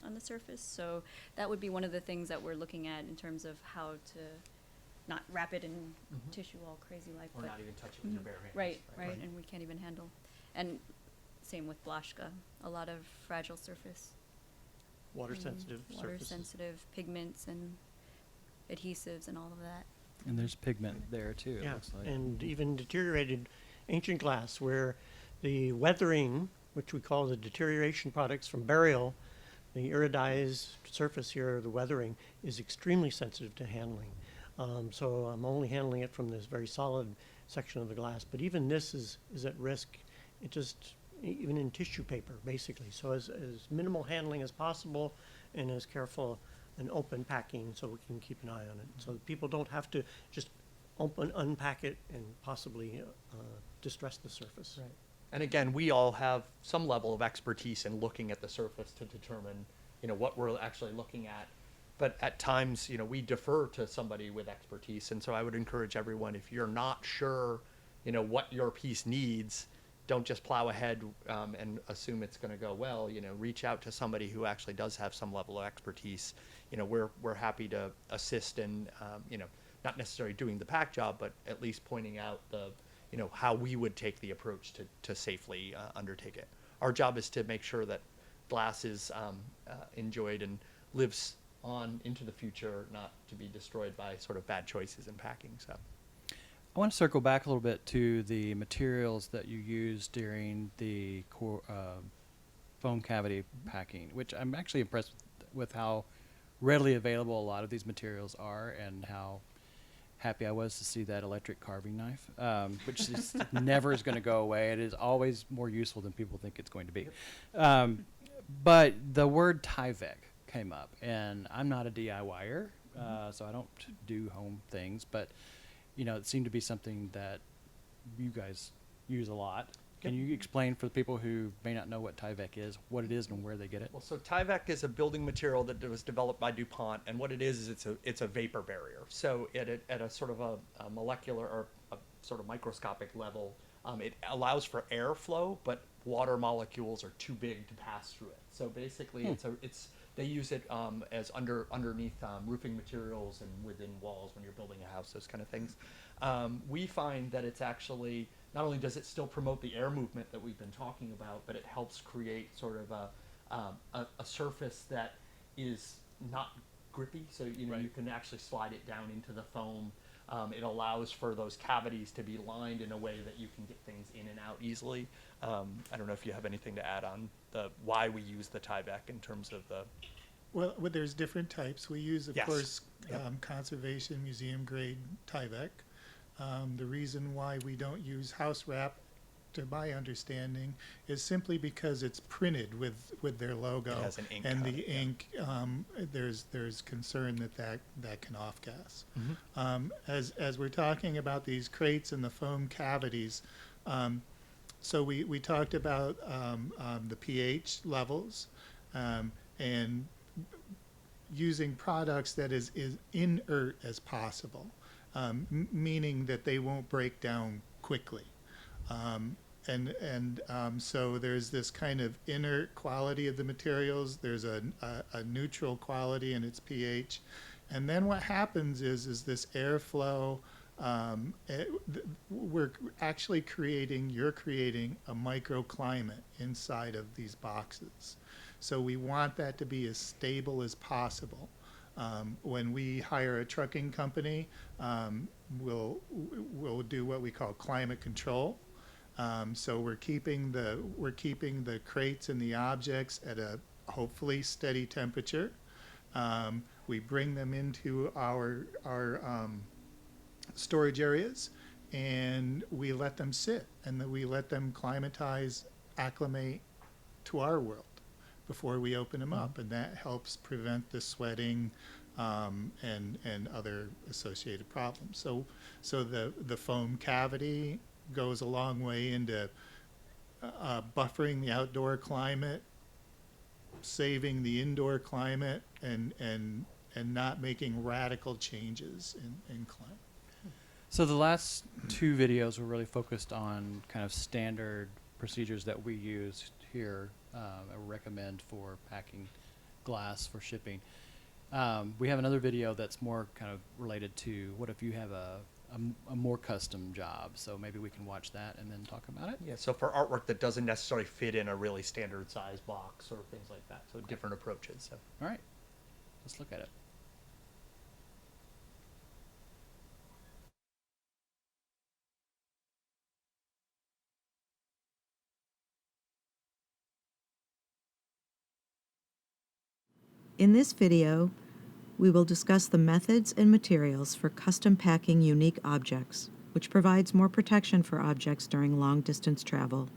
on the surface. So that would be one of the things that we're looking at in terms of how to not wrap it in tissue all crazy like. Or but not even touch it with your bare hands. Right, and we can't even handle. And Same with Blashka, a lot of fragile surface. Water-sensitive Water surfaces. sensitive pigments and adhesives and all of that. And there's pigment there too, it Yeah, looks like. and even deteriorated ancient glass where the weathering, which we call the deterioration products from burial, the iridized surface here, the weathering, is extremely sensitive to handling. So I'm only handling it from this very solid section of the glass, but even this is at risk. It just, even in tissue paper, basically. So as minimal handling as possible and as careful and open packing so we can keep an eye on it. So that people don't have to just unpack it and possibly distress the surface. Right. And again, we all have some level of expertise in looking at the surface to determine, what we're actually looking at. But at times, we defer to somebody with expertise. And so I would encourage everyone, if you're not sure, what your piece needs, don't just plow ahead and assume it's going to go well. Reach out to somebody who actually does have some level of expertise. We're happy to assist in, not necessarily doing the pack job, but at least pointing out the, how we would take the approach to safely undertake it. Our job is to make sure that glass is enjoyed and lives on into the future, not to be destroyed by sort of bad choices in packing. So. I want to circle back a little bit to the materials that you used during the foam cavity packing, which I'm actually impressed with how readily available a lot of these materials are, and how happy I was to see that electric carving knife, which is never is going to go away. It is always more useful than people think it's going to be. But the word Tyvek came up, and I'm not a DIYer, so I don't do home things, but it seemed to be something that you guys use a lot. Can you explain for the people who may not know what Tyvek is, what it is and where they get it? Well, so Tyvek is a building material that was developed by DuPont, and what it is it's a vapor barrier. So at a sort of a molecular or a sort of microscopic level, it allows for airflow, but water molecules are too big to pass through it. So basically, they use it as underneath roofing materials and within walls when you're building a house, those kind of things. We find that it's actually, not only does it still promote the air movement that we've been talking about, but it helps create sort of a surface that is not grippy. So you can actually slide it down into the foam. It allows for those cavities to be lined in a way that you can get things in and out easily. I don't know if you have anything to add on why we use the Tyvek in terms of the. Well, there's different types. We use, of Yes. course, Yep. conservation museum grade Tyvek. The reason why we don't use house wrap, to my understanding, is simply because it's printed with their logo. It has an ink and on the it, yeah. ink, there's concern that can off gas. Mm-hmm. As we're talking about these crates and the foam cavities, so we talked about the pH levels and using products that is inert as possible, meaning that they won't break down quickly. So there's this kind of inert quality of the materials. There's a neutral quality in its pH. And then what happens is this airflow, you're creating a microclimate inside of these boxes. So we want that to be as stable as possible. When we hire a trucking company, we'll do what we call climate control. So we're keeping the crates and the objects at a hopefully steady temperature. We bring them into our storage areas, and we let them sit, and then we let them acclimate to our world before we open them up, and that helps prevent the sweating and other associated problems. So the foam cavity goes a long way into buffering the outdoor climate, saving the indoor climate, and not making radical changes in climate. So the last two videos were really focused on kind of standard procedures that we use here and recommend for packing glass for shipping. We have another video that's more kind of related to what if you have a a more custom job. So maybe we can watch that and then talk about it. Yeah, so for artwork that doesn't necessarily fit in a really standard size box or things like that, so different approaches. So. All right, let's look at it. In this video, we will discuss the methods and materials for custom packing unique objects, which provides more protection for objects during long-distance travel.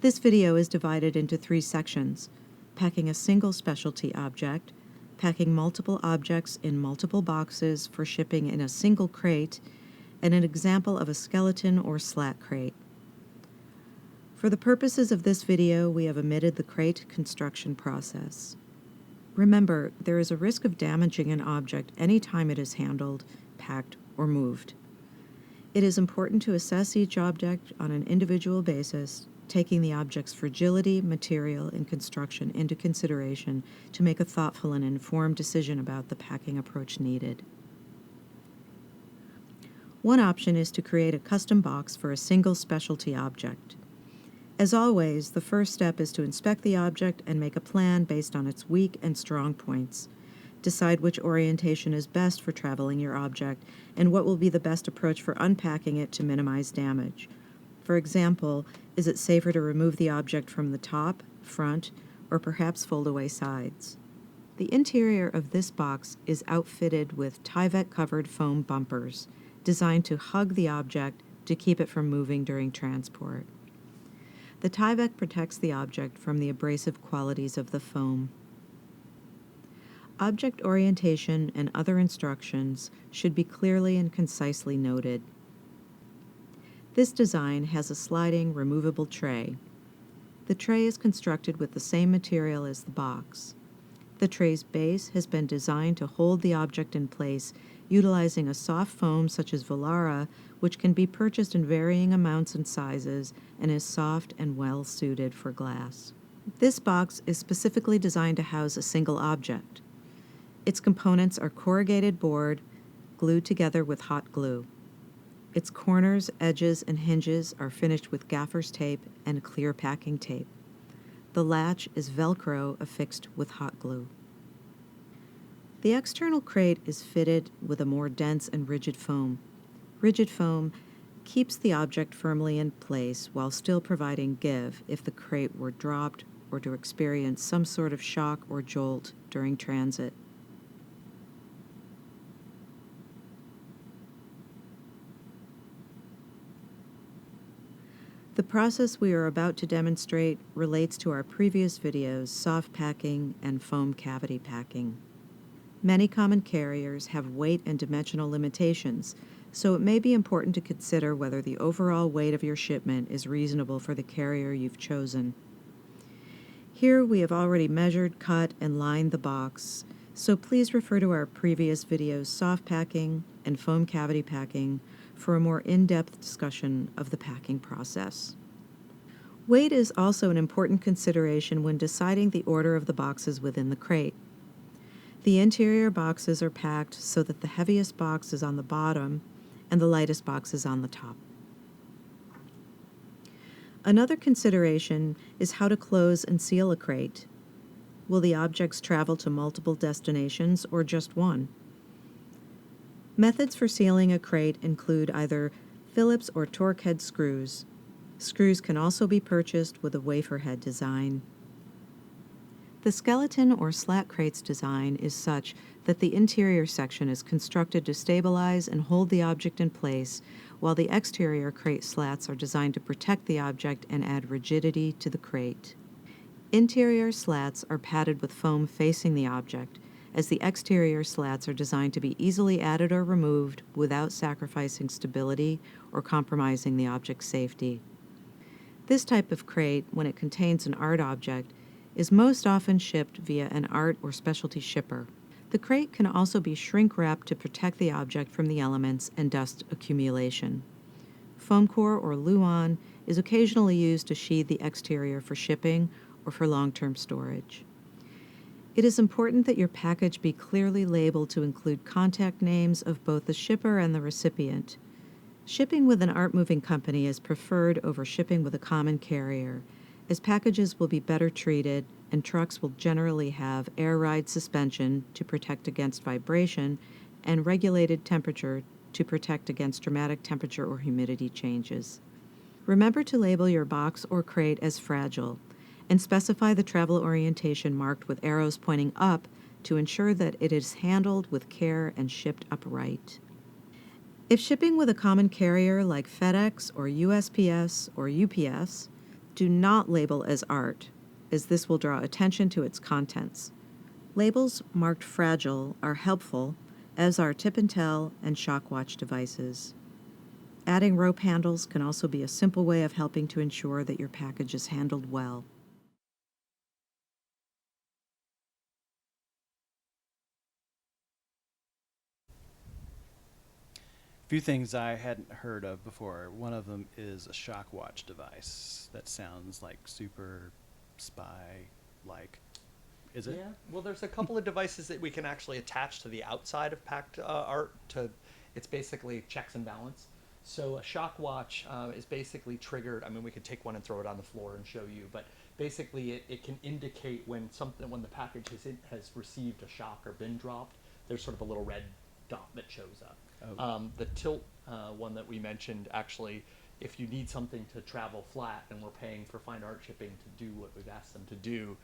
This video is divided into 3 sections: packing a single specialty object, packing multiple objects in multiple boxes for shipping in a single crate, and an example of a skeleton or slat crate. For the purposes of this video, we have omitted the crate construction process. Remember, there is a risk of damaging an object any time it is handled, packed, or moved. It is important to assess each object on an individual basis, taking the object's fragility, material, and construction into consideration to make a thoughtful and informed decision about the packing approach needed. One option is to create a custom box for a single specialty object. As always, the first step is to inspect the object and make a plan based on its weak and strong points. Decide which orientation is best for traveling your object and what will be the best approach for unpacking it to minimize damage. For example, is it safer to remove the object from the top, front, or perhaps fold away sides? The interior of this box is outfitted with Tyvek covered foam bumpers, designed to hug the object to keep it from moving during transport. The Tyvek protects the object from the abrasive qualities of the foam. Object orientation and other instructions should be clearly and concisely noted. This design has a sliding, removable tray. The tray is constructed with the same material as the box. The tray's base has been designed to hold the object in place, utilizing a soft foam such as Volara, which can be purchased in varying amounts and sizes and is soft and well suited for glass. This box is specifically designed to house a single object. Its components are corrugated board glued together with hot glue. Its corners, edges, and hinges are finished with gaffer's tape and clear packing tape. The latch is Velcro affixed with hot glue. The external crate is fitted with a more dense and rigid foam. Rigid foam keeps the object firmly in place while still providing give if the crate were dropped or to experience some sort of shock or jolt during transit. The process we are about to demonstrate relates to our previous videos, soft packing and foam cavity packing. Many common carriers have weight and dimensional limitations, so it may be important to consider whether the overall weight of your shipment is reasonable for the carrier you've chosen. Here we have already measured, cut, and lined the box, so please refer to our previous videos, soft packing and foam cavity packing, for a more in-depth discussion of the packing process. Weight is also an important consideration when deciding the order of the boxes within the crate. The interior boxes are packed so that the heaviest box is on the bottom and the lightest box is on the top. Another consideration is how to close and seal a crate. Will the objects travel to multiple destinations or just one? Methods for sealing a crate include either Phillips or Torque head screws. Screws can also be purchased with a wafer head design. The skeleton or slat crate's design is such that the interior section is constructed to stabilize and hold the object in place, while the exterior crate slats are designed to protect the object and add rigidity to the crate. Interior slats are padded with foam facing the object, as the exterior slats are designed to be easily added or removed without sacrificing stability or compromising the object's safety. This type of crate, when it contains an art object, is most often shipped via an art or specialty shipper. The crate can also be shrink-wrapped to protect the object from the elements and dust accumulation. Foam core or Luan is occasionally used to sheathe the exterior for shipping or for long-term storage. It is important that your package be clearly labeled to include contact names of both the shipper and the recipient. Shipping with an art moving company is preferred over shipping with a common carrier, as packages will be better treated and trucks will generally have air ride suspension to protect against vibration and regulated temperature to protect against dramatic temperature or humidity changes. Remember to label your box or crate as fragile and specify the travel orientation marked with arrows pointing up to ensure that it is handled with care and shipped upright. If shipping with a common carrier like FedEx or USPS or UPS, do not label as art, as this will draw attention to its contents. Labels marked fragile are helpful, as are tip and tell and shock watch devices. Adding rope handles can also be a simple way of helping to ensure that your package is handled well. Few things I hadn't heard of before. One of them is a shock watch device. That sounds like super spy-like. Is it? Yeah. Well, there's a couple of devices that we can actually attach to the outside of packed art. It's basically checks and balance. So a shock watch is basically triggered. I mean, we could take one and throw it on the floor and show you, but basically it can indicate when the package has received a shock or been dropped. There's sort of a little red dot that shows up. Oh. The tilt one that we mentioned, actually, if you need something to travel flat and we're paying for fine art shipping to do what we've asked them to do,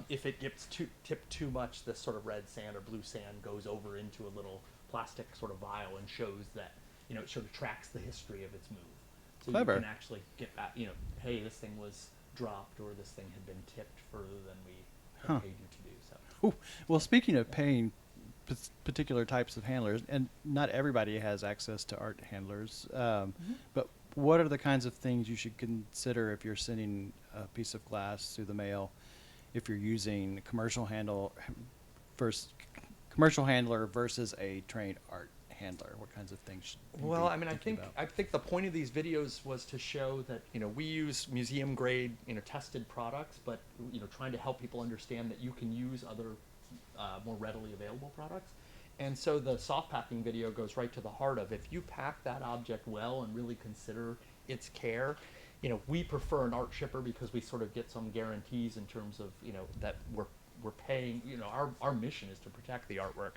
if it gets tipped too much, this sort of red sand or blue sand goes over into a little plastic sort of vial and shows that, it sort of tracks the history of its move. So Clever. you can actually get back, hey, this thing was dropped or this thing had been tipped further than we had Huh. paid you to do. So. Ooh. Well, speaking of paying particular types of handlers, and not everybody has access to art handlers, but what are the kinds of things you should consider if you're sending a piece of glass through the mail, if you're using commercial handler versus a trained art handler? What kinds of things should you Well, be I mean, thinking about? I think the point of these videos was to show that we use museum grade tested products, but trying to help people understand that you can use other more readily available products. And so the soft packing video goes right to the heart of, if you pack that object well and really consider its care, we prefer an art shipper because we sort of get some guarantees in terms of that we're paying, our mission is to protect the artwork.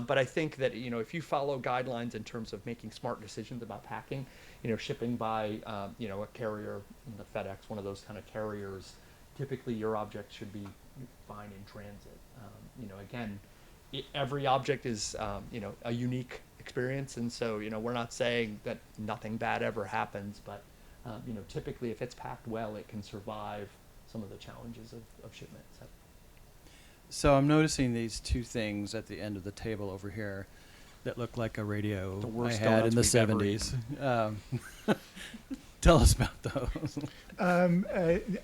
But I think that, if you follow guidelines in terms of making smart decisions about packing, shipping by, a carrier, the FedEx, one of those kind of carriers, typically your object should be fine in transit. Again, every object is, a unique experience. And so, we're not saying that nothing bad ever happens, but, typically if it's packed well, it can survive some of the challenges of shipment. So I'm noticing these two things at the end of the table over here that look like a radio The I worst had in the donuts we've ever 70s. Tell us about those.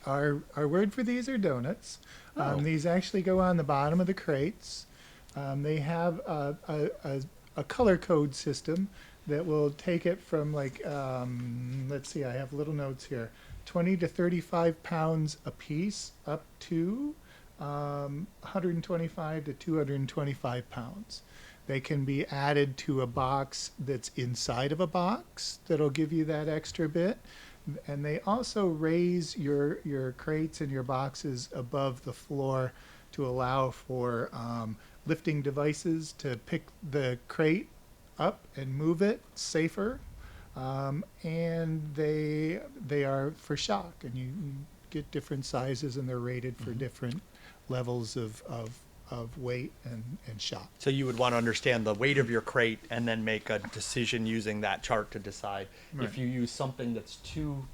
Our word for these are donuts. Oh. These actually go on the bottom of the crates. They have a color code system that will take it from let's see, I have little notes here, 20 to 35 pounds a piece up to 125 to 225 pounds. They can be added to a box that's inside of a box that'll give you that extra bit. And they also raise your crates and your boxes above the floor to allow for lifting devices to pick the crate up and move it safer. And they are for shock, and you get different sizes, and they're rated for different levels of weight and shock. So you would want to understand the weight of your crate and then make a decision using that chart to decide Right. if you use something that's too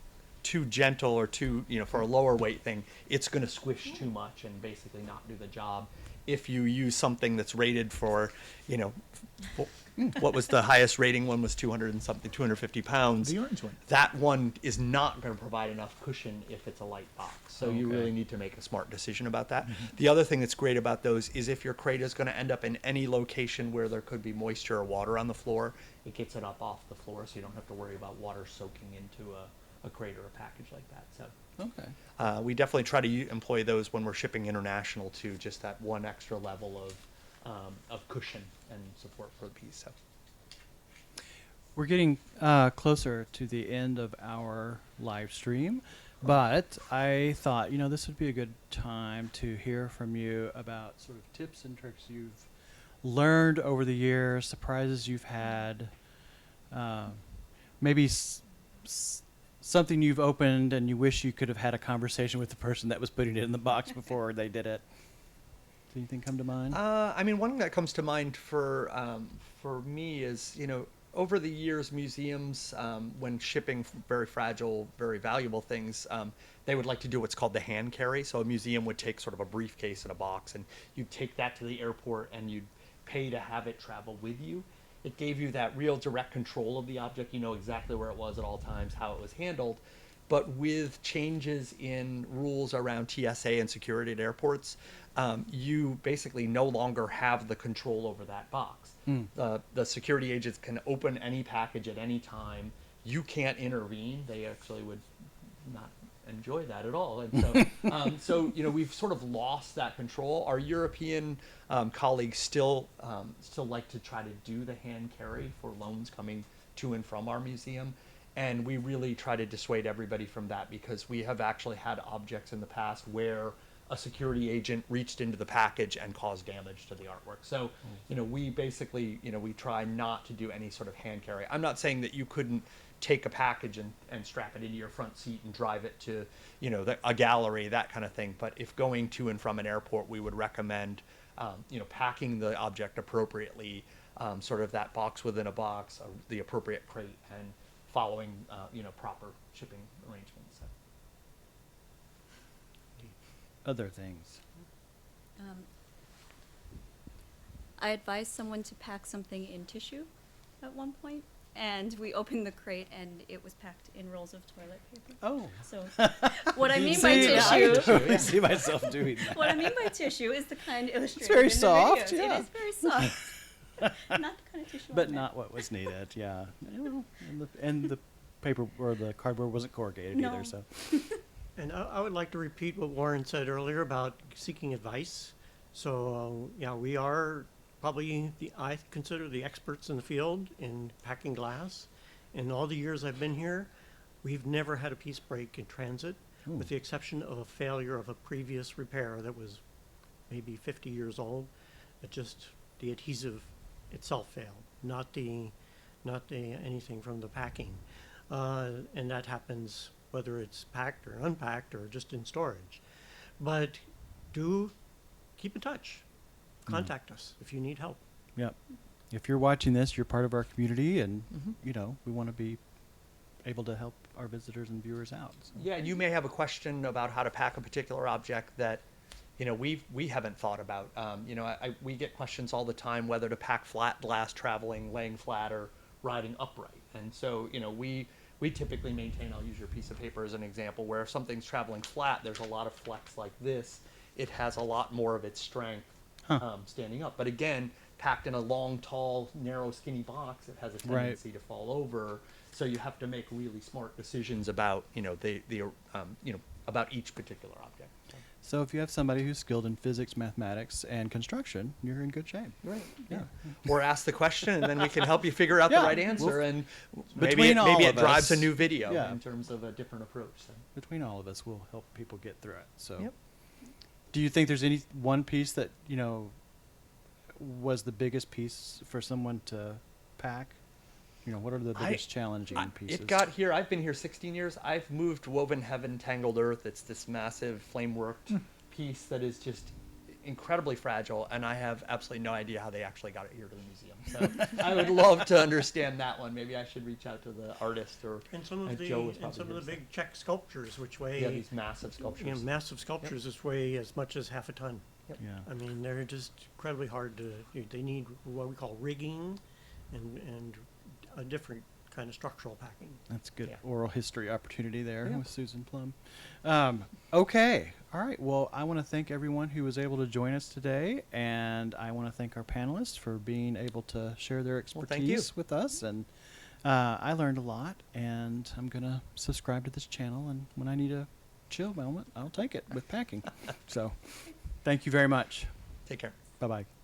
gentle or too, for a lower weight thing, it's going to squish too much and basically not do the job. If you use something that's rated for, what was the highest rating one, was 200 and something, 250 pounds. The orange one. That one is not going to provide enough cushion if it's a light box. So you Okay. really need to make a smart decision about that. The other thing that's great about those is if your crate is going to end up in any location where there could be moisture or water on the floor, it gets it up off the floor, so you don't have to worry about water soaking into a crate or a package like that. So Okay. we definitely try to employ those when we're shipping international too, just that one extra level of cushion and support for the piece. So. We're getting closer to the end of our live stream, but I thought, this would be a good time to hear from you about sort of tips and tricks you've learned over the years, surprises you've had, maybe something you've opened and you wish you could have had a conversation with the person that was putting it in the box before they did it. Does anything come to mind? I mean, one that comes to mind for me is, over the years, museums, when shipping very fragile, very valuable things, they would like to do what's called the hand carry. So a museum would take sort of a briefcase and a box, and you'd take that to the airport, and you'd pay to have it travel with you. It gave you that real direct control of the object. You know exactly where it was at all times, how it was handled. But with changes in rules around TSA and security at airports, you basically no longer have the control over that box. The security agents can open any package at any time. You can't intervene. They actually would not enjoy that at all. And so, we've sort of lost that control. Our European colleagues still like to try to do the hand carry for loans coming to and from our museum. And we really try to dissuade everybody from that, because we have actually had objects in the past where a security agent reached into the package and caused damage to the artwork. So, we basically, we try not to do any sort of hand carry. I'm not saying that you couldn't take a package and strap it into your front seat and drive it to, a gallery, that kind of thing. But if going to and from an airport, we would recommend, packing the object appropriately, sort of that box within a box, the appropriate crate, and following, proper shipping arrangements. So. Other things. I advised someone to pack something in tissue at one point, and we opened the crate, and it was packed in rolls of toilet paper. Oh. So what I mean by See, I tissue, totally see myself doing that. what I mean by tissue is the kind illustrated very in soft, the videos. yeah. It is very soft. Not the kind of tissue. But I meant. not what was needed, yeah. And the paper or the cardboard wasn't corrugated No. either, so. And I would like to repeat what Warren said earlier about seeking advice. So, we are probably, I consider the experts in the field in packing glass. In all the years I've been here, we've never had a piece break in transit, with the exception of a failure of a previous repair that was maybe 50 years old. It just, the adhesive itself failed, not the anything from the packing. And that happens whether it's packed or unpacked or just in storage. But do keep in touch. Contact us if you need help. Yep. If you're watching this, you're part of our community, and we want to be able to help our visitors and viewers out. So. Yeah, and you may have a question about how to pack a particular object that, we haven't thought about. We get questions all the time whether to pack flat glass traveling, laying flat, or riding upright. And so, we typically maintain, I'll use your piece of paper as an example, where if something's traveling flat, there's a lot of flex like this. It has a lot more of its strength standing up. But again, packed in a long, tall, narrow, skinny box, it has a tendency to fall over. So you have to make really smart decisions about, about each particular object. So if you have somebody who's skilled in physics, mathematics, and construction, you're in good shape. Right. Yeah. Or ask the question, and then we can help you figure out Yeah. the right answer. Well, And between maybe all it of drives a us, new video yeah. in terms of a different approach. So. Between all of us, we'll help people get through it. So, Yep. do you think there's any one piece that was the biggest piece for someone to pack? What are the biggest challenging pieces? It got here. I've been here 16 years. I've moved Woven Heaven, Tangled Earth. It's this massive flame-worked piece that is just incredibly fragile, and I have absolutely no idea how they actually got it here to the museum. So I would love to understand that one. Maybe I should reach out to the artist or And some of Joe was probably the here, so. big Czech sculptures, which weigh these massive sculptures. massive sculptures, which weigh as much as half a ton. Yeah. I mean, they're just incredibly hard to. They need what we call rigging, and a different kind of structural packing. That's good Yeah. oral history opportunity there Yeah. with Susan Plum. Okay. All right. Well, I want to thank everyone who was able to join us today, and I want to thank our panelists for being able to share their Well, thank you. expertise with us. And I learned a lot, and I'm going to subscribe to this channel, and when I need a chill moment, I'll take it with packing. So thank you very much. Take care. Bye-bye.